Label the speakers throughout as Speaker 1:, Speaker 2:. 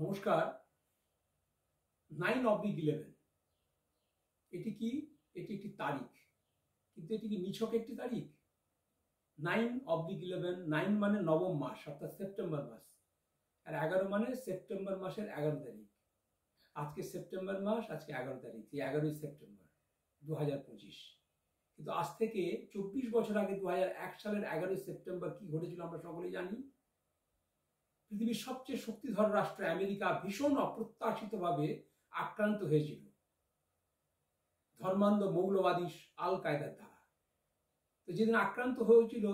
Speaker 1: নমস্কার। 9/11 এটি কি? এটি একটি তারিখ, কিন্তু এটি কি নিছক একটি তারিখ? 9/11, 9 মানে নবম মাস অর্থাৎ সেপ্টেম্বর মাস, আর 11 মানে সেপ্টেম্বর মাসের 11 তারিখ। আজকে সেপ্টেম্বর মাস, আজকে 11 তারিখ, 11ই সেপ্টেম্বর 2025। কিন্তু আজ থেকে 24 বছর আগে 2001 সালের 11ই সেপ্টেম্বর কি ঘটেছিল আমরা সকলেই জানি। পৃথিবীর সবচেয়ে শক্তিধর রাষ্ট্র আমেরিকা ভীষণ অপ্রত্যাশিতভাবে আক্রান্ত হয়েছিল ধর্মান্ধ মৌলবাদী আল কায়দার দ্বারা। তো যেদিন আক্রান্ত হয়েছিল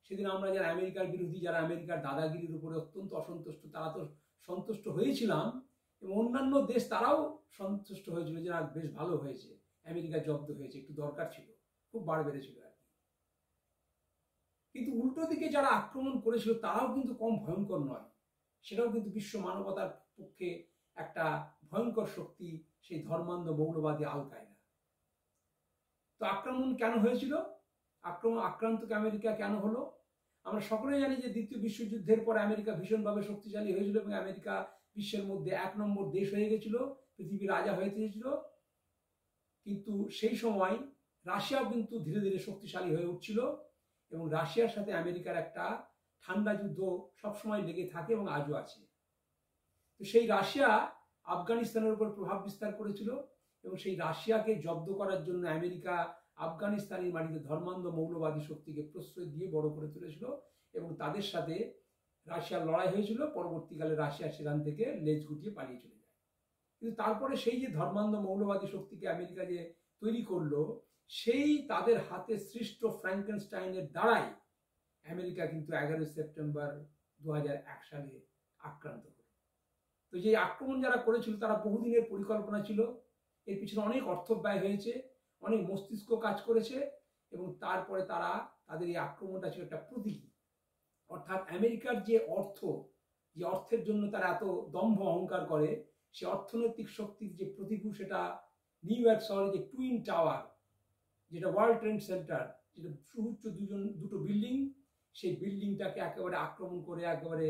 Speaker 1: সেদিন আমরা যারা আমেরিকার বিরোধী, যারা আমেরিকার দাদাগিরির উপরে অত্যন্ত অসন্তুষ্ট, তারা তো সন্তুষ্ট হয়েছিলাম, এবং অন্যান্য দেশ তারাও সন্তুষ্ট হয়েছিল যে বেশ ভালো হয়েছে, আমেরিকা জব্দ হয়েছে, একটু দরকার ছিল, খুব বাড় বেড়েছিল আর কি। কিন্তু উল্টো দিকে যারা আক্রমণ করেছিল তারাও কিন্তু কম ভয়ঙ্কর নয়, সেটাও কিন্তু বিশ্ব মানবতার পক্ষে একটা ভয়ঙ্কর শক্তি, সেই ধর্মান্ধ মৌলবাদী আল কায়দা। তো আক্রমণ কেন হয়েছিল? আক্রান্ত আমেরিকা কেন হলো? আমরা সকলেই জানি যে দ্বিতীয় বিশ্বযুদ্ধের পর আমেরিকা ভীষণভাবে শক্তিশালী হয়েছিল এবং আমেরিকা বিশ্বের মধ্যে 1 নম্বর দেশ হয়ে গেছিল, পৃথিবীর রাজা হয়ে গিয়েছিল। কিন্তু সেই সময় রাশিয়াও কিন্তু ধীরে ধীরে শক্তিশালী হয়ে উঠছিল, এবং রাশিয়ার সাথে আমেরিকার একটা ঠান্ডা যুদ্ধ সবসময় লেগে থাকে এবং আজও আছে। তো সেই রাশিয়া আফগানিস্তানের উপর প্রভাব বিস্তার করেছিল, এবং সেই রাশিয়াকে জব্দ করার জন্য আমেরিকা আফগানিস্তানের মাটিতে ধর্মান্ধ মৌলবাদী শক্তিকে প্রশ্রয় দিয়ে বড় করে তুলেছিল, এবং তাদের সাথে রাশিয়ার লড়াই হয়েছিল। পরবর্তীকালে রাশিয়া সেখান থেকে লেজ গুটিয়ে পালিয়ে চলে যায়। কিন্তু তারপরে সেই যে ধর্মান্ধ মৌলবাদী শক্তিকে আমেরিকা যে তৈরি করলো, সেই তাদের হাতে সৃষ্ট ফ্র্যাঙ্কেনস্টাইনের দ্বারাই আমেরিকা কিন্তু 11 সেপ্টেম্বর 2001 সালে আক্রান্ত হলো। তো যে আক্রমণ যারা করেছিল তারা বহুদিনের পরিকল্পনা ছিল, এর পিছনে অনেক অর্থ ব্যয় হয়েছে, অনেক মস্তিষ্ক কাজ করেছে, এবং তারপরে তাদের এই আক্রমণটা ছিল একটা প্রতীকী। অর্থাৎ আমেরিকার যে অর্থের জন্য তারা এত দম্ভ অহংকার করে, সে অর্থনৈতিক শক্তির যে প্রতীকী, সেটা নিউ ইয়র্ক শহরে যে টুইন টাওয়ার, যেটা ওয়ার্ল্ড ট্রেড সেন্টার, যেটা সুউচ্চ দুটো বিল্ডিং, সেই বিল্ডিংটাকে একেবারে আক্রমণ করে একেবারে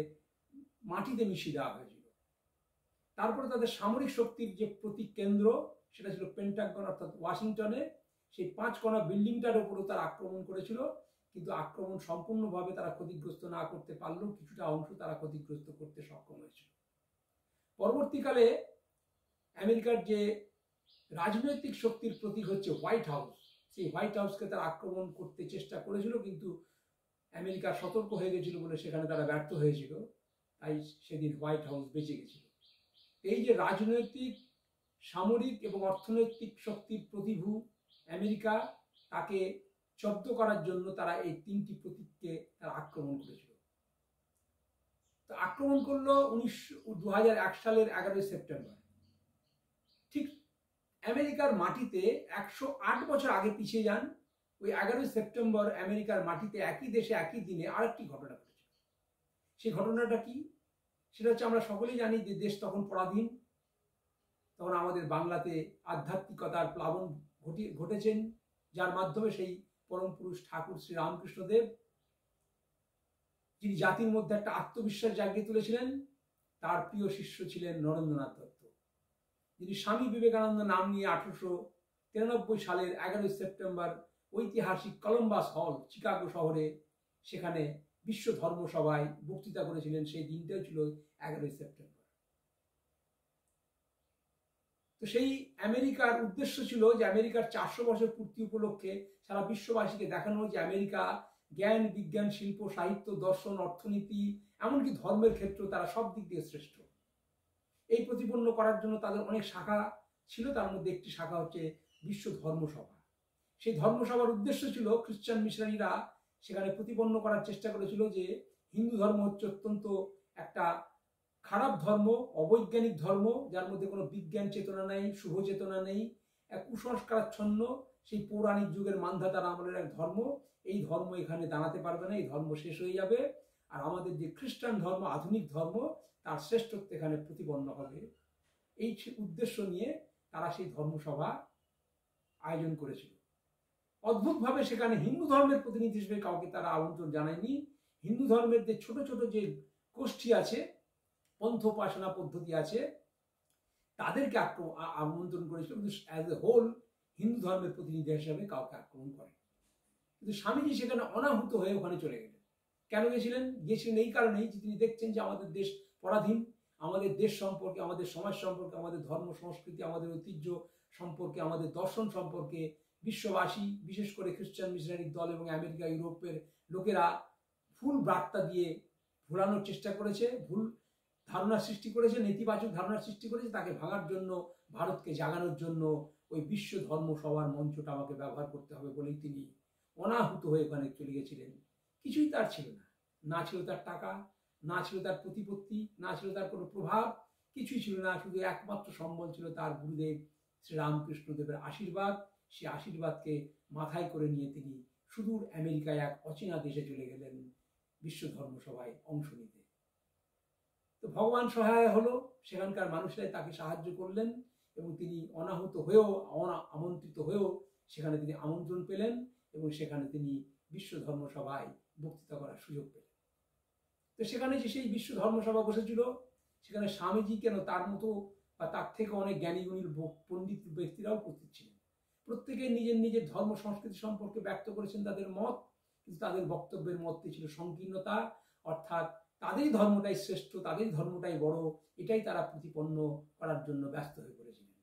Speaker 1: মাটিতে মিশিয়ে দেওয়া হয়েছিল। তারপরে তাদের সামরিক শক্তির যে প্রতীক কেন্দ্র, সেটা ছিল পেন্টাগন অর্থাৎ ওয়াশিংটনে, সেই 5 কোণা বিল্ডিংটার উপরও তারা আক্রমণ করেছিল। কিন্তু আক্রমণ সম্পূর্ণভাবে তারা ক্ষতিগ্রস্ত না করতে পারলেও কিছুটা অংশ তারা ক্ষতিগ্রস্ত করতে সক্ষম হয়েছিল। পরবর্তীকালে আমেরিকার যে রাজনৈতিক শক্তির প্রতীক হচ্ছে হোয়াইট হাউস, সেই হোয়াইট হাউসকে তারা আক্রমণ করতে চেষ্টা করেছিল, কিন্তু আমেরিকা সতর্ক হয়ে গেছিল বলে সেখানে তারা ব্যর্থ হয়েছিল, তাই সেদিন হোয়াইট হাউস বেঁচে গেছিল। এই যে রাজনৈতিক, সামরিক এবং অর্থনৈতিক শক্তির প্রতিভূ আমেরিকা, তাকে জব্দ করার জন্য তারা এই 3টি প্রতীককে তারা আক্রমণ করেছিল। তো আক্রমণ করলো 2001 সালের 11 সেপ্টেম্বর। ঠিক আমেরিকার মাটিতে 108 বছর আগে পিছিয়ে যান, ওই 11 সেপ্টেম্বর আমেরিকার মাটিতে একই দেশে একই দিনে আরেকটি ঘটনা ঘটেছিল। সেই ঘটনাটা কি? সেটা হচ্ছে, আমরা সকলেই জানি যে দেশ তখন পরাধীন, তখন আমাদের বাংলাতে আধ্যাত্মিকতার প্লাবন ঘটেছেন, যার মাধ্যমে সেই পরম পুরুষ ঠাকুর শ্রী রামকৃষ্ণদেব, যিনি জাতির মধ্যে একটা আত্মবিশ্বাস জাগিয়ে তুলেছিলেন, তার প্রিয় শিষ্য ছিলেন নরেন্দ্রনাথ দত্ত, যিনি স্বামী বিবেকানন্দ নাম নিয়ে 1893 সালের 11 সেপ্টেম্বর ঐতিহাসিক কলম্বাস হল, চিকাগো শহরে, সেখানে বিশ্ব ধর্ম সভায় বক্তৃতা করেছিলেন। সেই দিনটাও ছিল 11 সেপ্টেম্বর। তো সেই আমেরিকার উদ্দেশ্য ছিল যে আমেরিকার 400 বছর পূর্তি উপলক্ষে সারা বিশ্ববাসীকে দেখানো যে আমেরিকা জ্ঞান, বিজ্ঞান, শিল্প, সাহিত্য, দর্শন, অর্থনীতি, এমনকি ধর্মের ক্ষেত্রে তারা সব দিক দিয়ে শ্রেষ্ঠ। এই প্রতিপন্ন করার জন্য তাদের অনেক শাখা ছিল, তার মধ্যে একটি শাখা হচ্ছে বিশ্ব ধর্মসভা। সেই ধর্মসভার উদ্দেশ্য ছিল, খ্রিস্টান মিশনারিরা সেখানে প্রতিপন্ন করার চেষ্টা করেছিল যে হিন্দু ধর্ম হচ্ছে অত্যন্ত একটা খারাপ ধর্ম, অবৈজ্ঞানিক ধর্ম, যার মধ্যে কোনো বিজ্ঞান চেতনা নেই, শুভ চেতনা নেই, এক কুসংস্কারাচ্ছন্ন সেই পৌরাণিক যুগের মান্ধাতার আমলের এক ধর্ম। এই ধর্ম এখানে দাঁড়াতে পারবে না, এই ধর্ম শেষ হয়ে যাবে, আর আমাদের যে খ্রিস্টান ধর্ম, আধুনিক ধর্ম, তার শ্রেষ্ঠত্ব এখানে প্রতিপন্ন হবে। এই উদ্দেশ্য নিয়ে তারা সেই ধর্মসভা আয়োজন করেছিল। অদ্ভুতভাবে সেখানে হিন্দু ধর্মের প্রতিনিধি হিসেবে কাউকে তারা আমন্ত্রণ জানায়নি। হিন্দু ধর্মের যে ছোট ছোট যে গোষ্ঠী আছে, পন্থ উপাসনা পদ্ধতি আছে তাদেরকে আমন্ত্রণ করেছিল, কিন্তু অ্যাজ এ হোল হিন্দু ধর্মের প্রতিনিধি হিসাবে কাউকে আক্রমণ করে। কিন্তু স্বামীজি সেখানে অনাহুত হয়ে ওখানে চলে গেলেন। কেন গেছিলেন? এই কারণেই যে তিনি দেখছেন যে আমাদের দেশ পরাধীন, আমাদের দেশ সম্পর্কে, আমাদের সমাজ সম্পর্কে, আমাদের ধর্ম সংস্কৃতি, আমাদের ঐতিহ্য সম্পর্কে, আমাদের দর্শন সম্পর্কে বিশ্ববাসী, বিশেষ করে খ্রিস্টান মিশনারি দল এবং আমেরিকা ইউরোপের লোকেরা ভুল বার্তা দিয়ে ভোলানোর চেষ্টা করেছে, ভুল ধারণা সৃষ্টি করেছে, নেতিবাচক ধারণা সৃষ্টি করেছে। তাকে ভাঙার জন্য, ভারতকে জাগানোর জন্য ওই বিশ্ব ধর্ম সভার মঞ্চটা আমাকে ব্যবহার করতে হবে বলেই তিনি অনাহুত হয়ে ওখানে চলে গেছিলেন। কিছুই তার ছিল না, না ছিল তার টাকা, না ছিল তার প্রতিপত্তি, না ছিল তার কোনো প্রভাব, কিছুই ছিল না। শুধু একমাত্র সম্বল ছিল তার গুরুদেব শ্রী রামকৃষ্ণদেবের আশীর্বাদ। সেই আশীর্বাদকে মাথায় করে নিয়ে তিনি সুদূর আমেরিকায় এক অচেনা দেশে চলে গেলেন বিশ্ব ধর্ম সভায় অংশ নিতে। তো ভগবান সহায় হলো, সেখানকার মানুষরাই তাকে সাহায্য করলেন এবং তিনি অনাহুত হয়েও, আমন্ত্রিত হয়েও সেখানে তিনি আমন্ত্রণ পেলেন এবং সেখানে তিনি বিশ্ব ধর্ম সভায় বক্তৃতা করার সুযোগ পেলেন। তো সেখানে যে সেই বিশ্ব ধর্মসভা বসেছিল, সেখানে স্বামীজি কেন, তার মতো বা তার থেকে অনেক জ্ঞানীগুণী পণ্ডিত ব্যক্তিরাও উপস্থিত ছিলেন। প্রত্যেকে নিজের নিজের ধর্ম সংস্কৃতি সম্পর্কে ব্যক্ত করেছেন তাদের মত, কিন্তু তাদের বক্তব্যের মধ্যে ছিল সংকীর্ণতা, অর্থাৎ তাদেরই ধর্মটাই শ্রেষ্ঠ, তাদেরই ধর্মটাই বড়, এটাই তারা প্রতিপন্ন করার জন্য ব্যস্ত হয়ে পড়েছিলেন।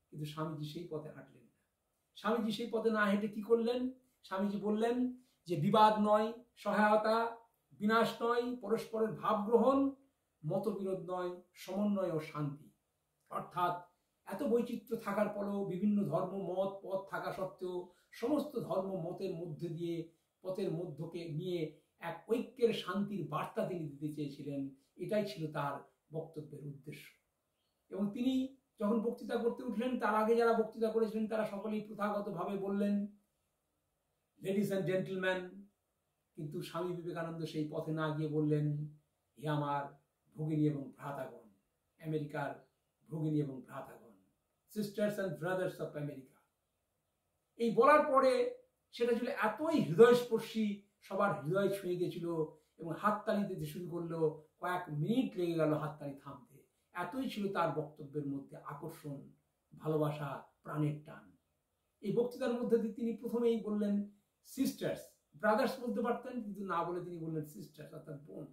Speaker 1: কিন্তু স্বামীজি সেই পথে হাঁটলেন না। স্বামীজি সেই পথে না হেঁটে কি করলেন? স্বামীজি বললেন যে বিবাদ নয় সহায়তা, বিনাশ নয় পরস্পরের ভাব গ্রহণ, মতবিরোধ নয় সমন্বয় ও শান্তি। অর্থাৎ এত বৈচিত্র্য থাকার পরেও, বিভিন্ন ধর্ম মত পথ থাকা সত্ত্বেও, সমস্ত ধর্ম মতের মধ্যে দিয়ে, পথের মধ্যকে নিয়ে এক ঐক্যের শান্তির বার্তা তিনি দিতে চেয়েছিলেন। এটাই ছিল তার বক্তব্যের উদ্দেশ্য। এবং তিনি যখন বক্তৃতা করতে উঠলেন, তার আগে যারা বক্তৃতা করেছিলেন তারা সকলেই প্রথাগতভাবে বললেন লেডিস অ্যান্ড জেন্টলম্যান, কিন্তু স্বামী বিবেকানন্দ সেই পথে না গিয়ে বললেন হে আমার ভগিনী এবং ভ্রাতাগণ, আমেরিকার ভগিনী এবং ভ্রাতাগণ, sisters and brothers of America. এই বলার পরে সেটা ছিল এতই হৃদয়স্পর্শী, সবার হৃদয় ছুঁয়ে গেছিল এবং হাততালি দিতে শুরু করলো। কয়েক মিনিট লেগে গেল হাততালি থামতে। এতই ছিল তার বক্তব্যের মধ্যে আকর্ষণ, ভালোবাসা, প্রাণের টান। এই বক্তৃতার মধ্যে দিয়ে তিনি প্রথমেই বললেন সিস্টার্স, ব্রাদার্স বলতে পারতেন, কিন্তু না বলে তিনি বললেন সিস্টার্স, অর্থাৎ বোন,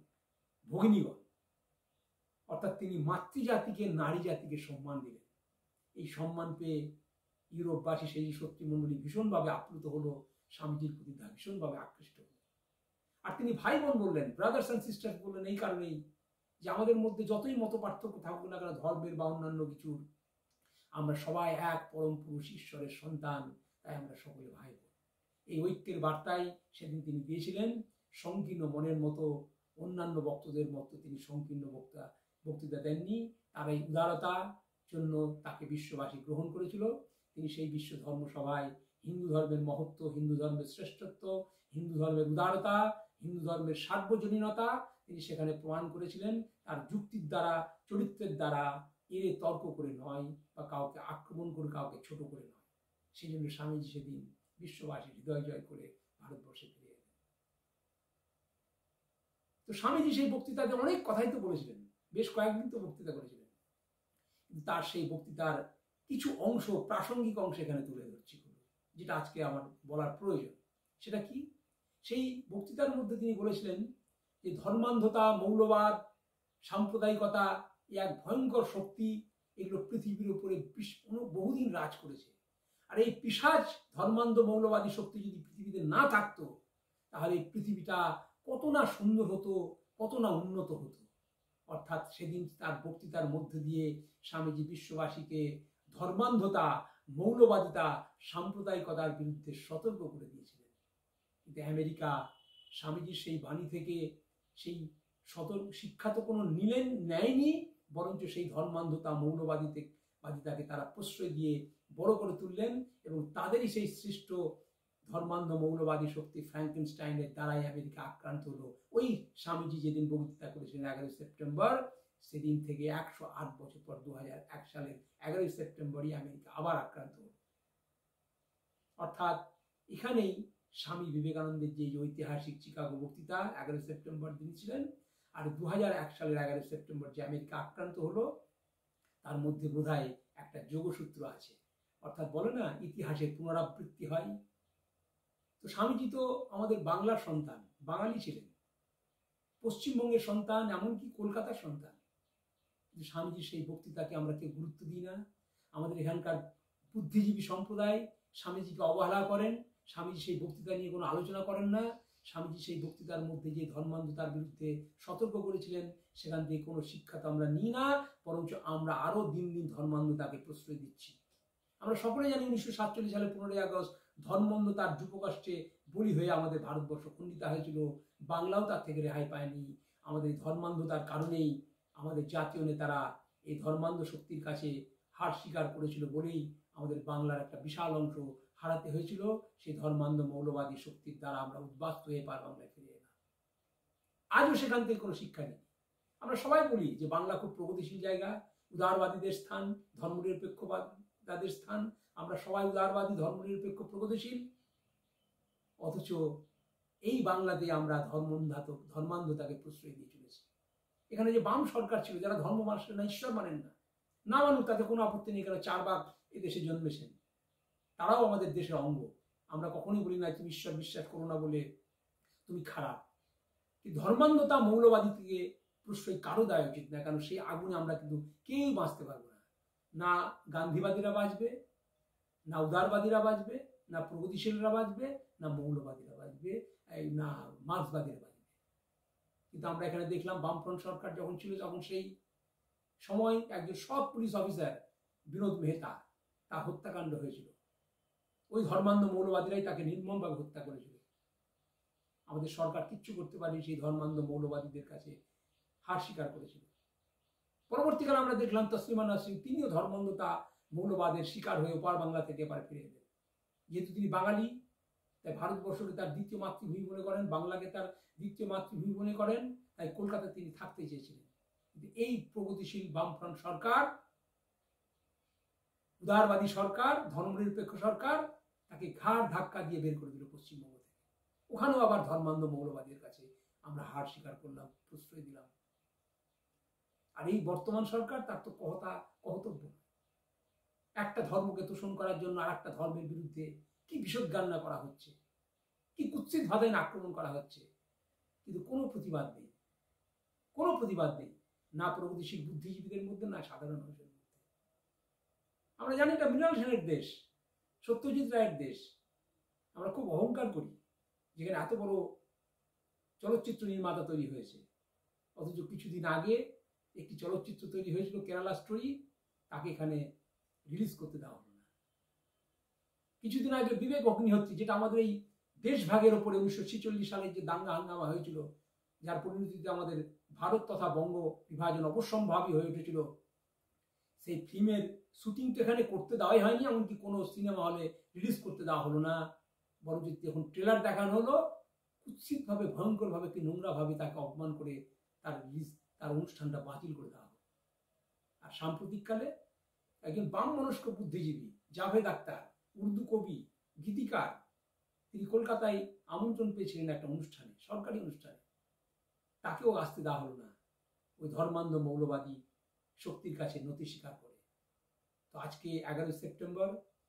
Speaker 1: ভগিনীগণ। অর্থাৎ তিনি মাতৃজাতিকে, নারী জাতিকে সম্মান দিলেন। এই সম্মান পেয়ে ইউরোপবাসী, সেই শত্রুমণ্ডলী ভীষণভাবে আপ্লুত হলো, স্বামীজির প্রতি ভীষণভাবে আকৃষ্ট হলো। আর তিনি ভাই বোন বললেন, ব্রাদার্স অ্যান্ড সিস্টার্স বললেন এই কারণেই যে আমাদের মধ্যে যতই মত পার্থক্য থাকুক না কেন, ধর্মের বা অন্যান্য কিছুর, আমরা সবাই এক পরম পুরুষ ঈশ্বরের সন্তান, তাই আমরা সকলে ভাই বোন। এই ঐক্যের বার্তাই সেদিন তিনি দিয়েছিলেন। সংকীর্ণ মনের মতো অন্যান্য বক্তাদের মতো তিনি সংকীর্ণ বক্তৃতা দেননি। তার এই উদারতার জন্য তাকে বিশ্ববাসী গ্রহণ করেছিল। তিনি সেই বিশ্ব ধর্ম সভায় হিন্দু ধর্মের মহত্ব, হিন্দু ধর্মের শ্রেষ্ঠত্ব, হিন্দু ধর্মের উদারতা, হিন্দু ধর্মের সার্বজনীনতা তিনি সেখানে প্রমাণ করেছিলেন। তার যুক্তির দ্বারা, চরিত্রের দ্বারা, এর তর্ক করে নয়, বা কাউকে আক্রমণ করে, কাউকে ছোট করে নয়। সেই জন্য স্বামীজি সেদিন বিশ্ববাসীর হৃদয় জয় করে ভারতবর্ষে ফিরে এলেন। তো স্বামীজি সেই বক্তৃতাতে অনেক কথাই তো বলেছিলেন, বেশ কয়েকদিন তো বক্তৃতা করেছিলেন, কিন্তু তার সেই বক্তৃতার কিছু অংশ, প্রাসঙ্গিক অংশ এখানে তুলে ধরছি, যেটা আজকে আমার বলার প্রয়োজন। সেটা কি? সেই বক্তৃতার মধ্যে তিনি বলেছিলেন যে ধর্মান্ধতা, মৌলবাদ, সাম্প্রদায়িকতা এক ভয়ঙ্কর শক্তি, এগুলো পৃথিবীর উপরে বহুদিন রাজ করেছে। আর এই পিশাচ ধর্মান্ধ মৌলবাদী শক্তি যদি পৃথিবীতে না থাকতো, তাহলে এই পৃথিবীটা কত না সুন্দর হতো, কত না উন্নত হতো। অর্থাৎ সেদিন তার বক্তৃতার মধ্যে দিয়ে স্বামীজি বিশ্ববাসীকে ধর্মান্ধতা, মৌলবাদিতা, সাম্প্রদায়িকতার বিরুদ্ধে সতর্ক করে দিয়েছিলেন। কিন্তু আমেরিকা স্বামীজির সেই বাণী থেকে সেই শিক্ষা তো কোনো নেয়নি, বরঞ্চ সেই ধর্মান্ধতা, মৌলবাদিতাকে তারা প্রশ্রয় দিয়ে বড় করে তুললেন এবং তাদেরই সেই সৃষ্ট ধর্মান্ধ মৌলবাদী শক্তি ফ্র্যাঙ্কেনস্টাইনের দ্বারাই আমেরিকা আক্রান্ত হলো। ওই স্বামীজি যেদিন বক্তৃতা করেছিলেন 11 সেপ্টেম্বর, সেদিন থেকে 108 বছর পর 2001 সালের 11 সেপ্টেম্বরই আমেরিকা আবার আক্রান্ত হলো। অর্থাৎ এখানেই স্বামী বিবেকানন্দের যে ঐতিহাসিক চিকাগো বক্তৃতা 11 সেপ্টেম্বর দিন ছিলেন, আর 2001 সালের 11 সেপ্টেম্বর যে আমেরিকা আক্রান্ত হলো, তার মধ্যে বোধহয় একটা যোগসূত্র আছে। অর্থাৎ বলে না, ইতিহাসের পুনরাবৃত্তি হয়। তো স্বামীজি তো আমাদের বাংলার সন্তান, বাঙালি ছিলেন, পশ্চিমবঙ্গের সন্তান, এমনকি কলকাতার সন্তান। কিন্তু স্বামীজির সেই বক্তৃতাকে আমরা কেউ গুরুত্ব দিই না। আমাদের এখানকার বুদ্ধিজীবী সম্প্রদায় স্বামীজিকে অবহেলা করেন, স্বামীজি সেই বক্তৃতা নিয়ে কোনো আলোচনা করেন না। স্বামীজি সেই বক্তৃতার মধ্যে যে ধর্মান্ধতার বিরুদ্ধে সতর্ক করেছিলেন, সেখান থেকে কোনো শিক্ষা তো আমরা নিই না, বরঞ্চ আমরা আরও দিন দিন ধর্মান্ধতাকে প্রশ্রয় দিচ্ছি। আমরা সকলে জানি 1947 সালে 15ই আগস্ট ধর্মান্ধতার যুগকষ্টে বলি হয়ে আমাদের ভারতবর্ষ খণ্ডিত হয়েছিল। বাংলাও তার থেকে রেহাই পায়নি। আমাদের ধর্মান্ধতার কারণেই আমাদের জাতীয় নেতারা এই ধর্মান্ধ শক্তির কাছে হার স্বীকার করেছিল বলেই আমাদের বাংলার একটা বিশাল অংশ হারাতে হয়েছিল। সেই ধর্মান্ধ মৌলবাদী শক্তির দ্বারা আমরা উদ্বাস্ত হয়ে পার বাংলায় ফিরে এলাম। আজও সেখান থেকে কোনো শিক্ষা নেই। আমরা সবাই বলি যে বাংলা খুব প্রগতিশীল জায়গা, উদারবাদীদের স্থান, ধর্মনিরপেক্ষবাদের স্থান, আমরা সবাই উদারবাদী, ধর্মনিরপেক্ষ, প্রগতিশীল। অথচ এই বাংলাতে আমরা ধর্মান্ধতাকে প্রশ্রয় দিয়ে চলেছি। এখানে যে বাম সরকার ছিল, যারা ধর্ম মানুষের না, ঈশ্বর মানেন না, না মানুক, তাতে কোনো আপত্তি নেই, কারণ 4 ভাগ এদেশে জন্মেছেন, তারাও আমাদের দেশের অঙ্গ। আমরা কখনোই বলি না তুমি ঈশ্বর বিশ্বাস করো না বলে তুমি খারাপ। কিন্তু ধর্মান্ধতা, মৌলবাদী থেকে প্রশ্রয় কারো দেওয়া উচিত না, কারণ সেই আগুনে আমরা কিন্তু কেউই বাঁচতে পারবো না। না গান্ধীবাদীরা বাঁচবে, না উদারবাদীরা বাঁচবে, না প্রগতিশীলরা বাঁচবে, না মৌলবাদীরা বাঁচবে, না মার্ক্সবাদীরা বাঁচবে। কিন্তু আমরা এখানে দেখলাম বামফ্রন্ট সরকার যখন ছিল, তখন সেই সময় একজন সব পুলিশ অফিসার বিনোদ মেহতা, তার হত্যাকাণ্ড হয়েছিল। ওই ধর্মান্ধ মৌলবাদীরাই তাকে নির্মমভাবে হত্যা করেছিল। আমাদের সরকার কিচ্ছু করতে পারেনি, সেই ধর্মান্ধ মৌলবাদীদের কাছে হার স্বীকার করেছিল। পরবর্তীকালে আমরা দেখলাম তসলিমা নাসরিন, তিনিও ধর্মান্ধতা মৌলবাদের শিকার হয়ে ওপার বাংলা থেকে এপারে ফিরে এলেন। যেহেতু তিনি বাঙালি, তাই ভারতবর্ষকে তার দ্বিতীয় মাতৃভূমি মনে করেন, বাংলাকে তার দ্বিতীয় মাতৃভূমি মনে করেন, তাই কলকাতায় তিনি থাকতে চেয়েছিলেন। কিন্তু এই প্রগতিশীল বামফ্রন্ট সরকার, উদারবাদী সরকার, ধর্মনিরপেক্ষ সরকার তাকে ঘাড় ধাক্কা দিয়ে বের করে দিল পশ্চিমবঙ্গ থেকে। ওখানেও আবার ধর্মান্ধ মৌলবাদীর কাছে আমরা হার স্বীকার করলাম, প্রশ্রয় দিলাম। আর এই বর্তমান সরকার, তার তো কহতব্য। একটা ধর্মকে তোষণ করার জন্য আর একটা ধর্মের বিরুদ্ধে কি বিষোদ্গান্না করা হচ্ছে, কি কুৎসিত ভাবে আক্রমণ করা হচ্ছে, কিন্তু কোনো প্রতিবাদ নেই, কোনো প্রতিবাদ নেই, না প্রগতিশীল বুদ্ধিজীবীদের মধ্যে, না সাধারণ মানুষের মধ্যে। আমরা জানি এটা মৃণাল সেনের দেশ, সত্যজিৎ রায়ের দেশ। আমরা খুব অহংকার করি যেখানে এত বড় চলচ্চিত্র নির্মাতা তৈরি হয়েছে, অথচ কিছুদিন আগে একটি চলচ্চিত্র তৈরি হয়েছিল কেরালা স্টোরি, তাকে এখানে রিলিজ করতে দেওয়া হলো না। কিছুদিন আগে বিবেক অগ্নিহোত্রী, যেটা আমাদের এই দেশভাগের ওপরে 1946 সালে যে দাঙ্গা হাঙ্গামা হয়েছিল, যার পরিণতিতে আমাদের ভারত তথা বঙ্গ বিভাজন অবশ্যম্ভাবী হয়ে উঠেছিল, সেই ফিল্মের শুটিং তো এখানে করতে দেওয়াই হয়নি, এমনকি কোনো সিনেমা হলে রিলিজ করতে দেওয়া হলো না। বরং যখন ট্রেলার দেখানো হলো, কুৎসিতভাবে, ভয়ঙ্করভাবে, কি নোংরাভাবে তাকে অপমান করে তার অনুষ্ঠানটা বাতিল করে দেওয়া হলো। আর সাম্প্রতিককালে একজন বাম মনস্ক বুদ্ধিজীবী জাভেদ আখতার, উর্দু কবি, গীতিকার, তিনি কলকাতায় আমন্ত্রণ পেয়েছিলেন একটা অনুষ্ঠানে, সরকারি অনুষ্ঠানে, তাকেও আসতে দেওয়া হলো না, ওই ধর্মান্ধ মৌলবাদী শক্তির কাছে নতি স্বীকার করে। তো আজকে 11 সেপ্টেম্বর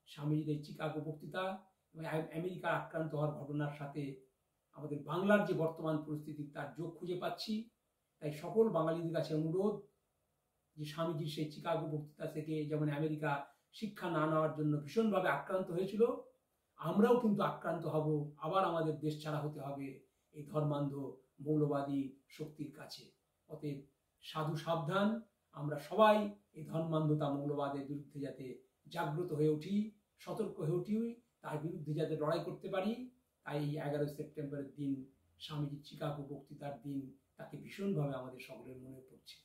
Speaker 1: স্বামীজির এই চিকাগো বক্তৃতা এবং আমেরিকার আক্রান্ত হওয়ার ঘটনার সাথে আমাদের বাংলার যে বর্তমান পরিস্থিতি, তার যোগ খুঁজে পাচ্ছি। তাই সকল বাঙালিদের কাছে অনুরোধ যে স্বামীজির সেই চিকাগো বক্তৃতা থেকে যেমন আমেরিকা শিক্ষা না নেওয়ার জন্য ভীষণভাবে আক্রান্ত হয়েছিল, আমরাও কিন্তু আক্রান্ত হব, আবার আমাদের দেশ ছাড়া হতে হবে এই ধর্মান্ধ মৌলবাদী শক্তির কাছে। অতএব সাধু সাবধান, আমরা সবাই এই ধর্মান্ধতা মৌলবাদের বিরুদ্ধে যাতে জাগ্রত হয়ে উঠি, সতর্ক হয়ে উঠি, তার বিরুদ্ধে যাতে লড়াই করতে পারি। তাই 11 সেপ্টেম্বরের দিন, স্বামীজির চিকাগো বক্তৃতার দিন, তাকে ভীষণভাবে আমাদের সকলের মনে পড়ছে।